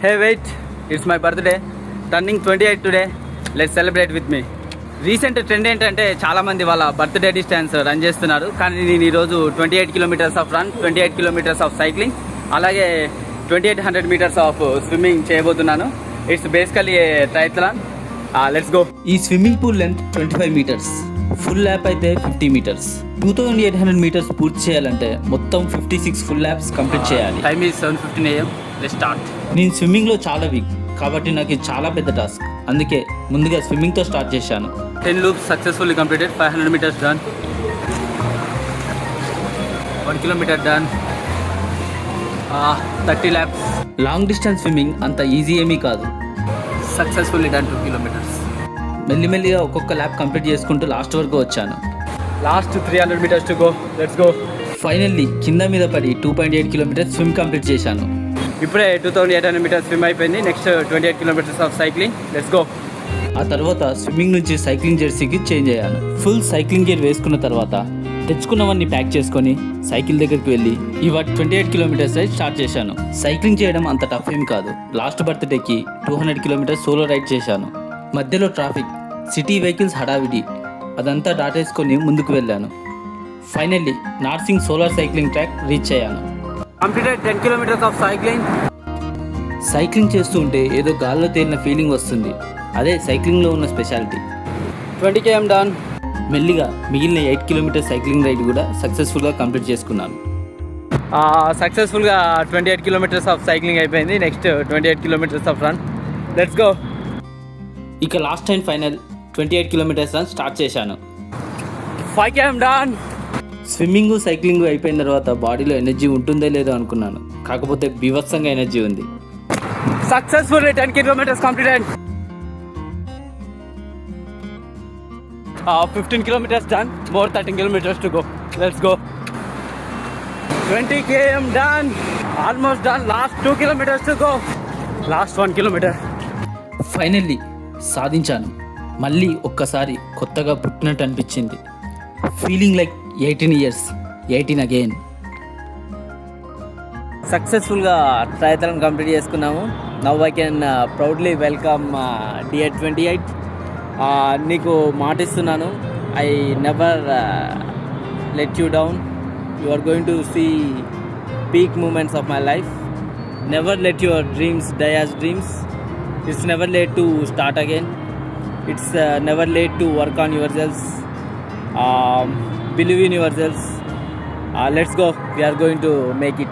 Hey wait, it's my birthday. Turning 28 today. Let's celebrate with me. Recent trend ఏంటంటే చాలామంది వాళ్ళ birthday distance run చేస్తున్నారు. కానీ నేను ఈరోజు 28 kilometres of run, 28 kilometres of cycling, అలాగే 2800 మీటర్స్ ఆఫ్ స్విమ్మింగ్ చేయబోతున్నాను. It's basically a triathlon. Let's go. ఈ swimming pool length 25 metres, full lap అయితే 50 మీటర్స్. 2800 మీటర్స్ పూర్తి చేయాలంటే మొత్తం 56 ఫుల్ ల్యాప్స్ కంప్లీట్ చేయాలి. Time is 7:15 AM. Let's start. నేను స్విమ్మింగ్లో చాలా వీక్ కాబట్టి నాకు ఇది చాలా పెద్ద టాస్క్. అందుకే ముందుగా స్విమ్మింగ్తో స్టార్ట్ చేశాను. 10 loops successfully completed. 500 meters done. 1 kilometer done. 30 laps. Long distance swimming అంత ఈజీ ఏమీ కాదు. Successfully done 2 kilometers. మెల్లిమెల్లిగా ఒక్కొక్క ల్యాప్ కంప్లీట్ చేసుకుంటూ లాస్ట్ వరకు వచ్చాను. Last 300 meters to go. Let's go. Finally కింద మీద పడి 2.8 kilometers స్విమ్ కంప్లీట్ చేశాను. ఇప్పుడే 2800 మీటర్స్ స్విమ్ అయిపోయింది. Next 28 kilometres of cycling. Let's go. ఆ తర్వాత స్విమ్మింగ్ నుంచి సైక్లింగ్ జెర్సీకి చేంజ్ అయ్యాను. ఫుల్ సైక్లింగ్ గేర్ వేసుకున్న తర్వాత తెచ్చుకున్నవన్నీ ప్యాక్ చేసుకొని సైకిల్ దగ్గరికి వెళ్ళి ఇవాళ 28 కిలోమీటర్స్ రైడ్ స్టార్ట్ చేశాను. సైక్లింగ్ చేయడం అంత టఫ్ ఏం కాదు. లాస్ట్ బర్త్డేకి 200 కిలోమీటర్స్ సోలో రైడ్ చేశాను. మధ్యలో ట్రాఫిక్, సిటీ వెహికల్స్ హడావిడి, అదంతా దాటేసుకొని ముందుకు వెళ్ళాను. Finally Narsingi solar cycling track reach అయ్యాను. Completed 10 kilometers of cycling. Cycling చేస్తూ ఉంటే ఏదో గాల్లో తేలిన ఫీలింగ్ వస్తుంది. అదే సైక్లింగ్లో ఉన్న స్పెషాలిటీ. 20 km done. మెల్లిగా మిగిలిన 8 kilometers సైక్లింగ్ రైడ్ కూడా సక్సెస్ఫుల్గా కంప్లీట్ చేసుకున్నాను. సక్సెస్ఫుల్గా 28 kilometers ఆఫ్ సైక్లింగ్ అయిపోయింది. Next 28 kilometers of run. Let's go. ఇక last and final 28 kilometers run start చేశాను. 5 km డన్. స్విమ్మింగ్ సైక్లింగ్ అయిపోయిన తర్వాత బాడీలో ఎనర్జీ ఉంటుందో లేదో అనుకున్నాను. కాకపోతే బీభత్సంగా ఎనర్జీ ఉంది. Successfully 10 kilometers completed. 15 kilometers done. More 13 kilometers to go. Let's go. 20 km done. Almost done. Last 2 kilometers to go. Last 1 kilometer. Finally సాధించాను. మళ్ళీ ఒక్కసారి కొత్తగా పుట్టినట్టు అనిపించింది. Feeling like 18 years, 18 again. సక్సెస్ఫుల్గా ట్రయథ్లాన్ కంప్లీట్ చేసుకున్నాము. Now I can proudly welcome Day 28. నీకు మాటిస్తున్నాను, I never let you down. You are going to see peak moments of my life. Never let your dreams die as dreams. It's never late to start again. It's never late to work on your selfs. Believe in yourselves. Let's go. We are going to make it.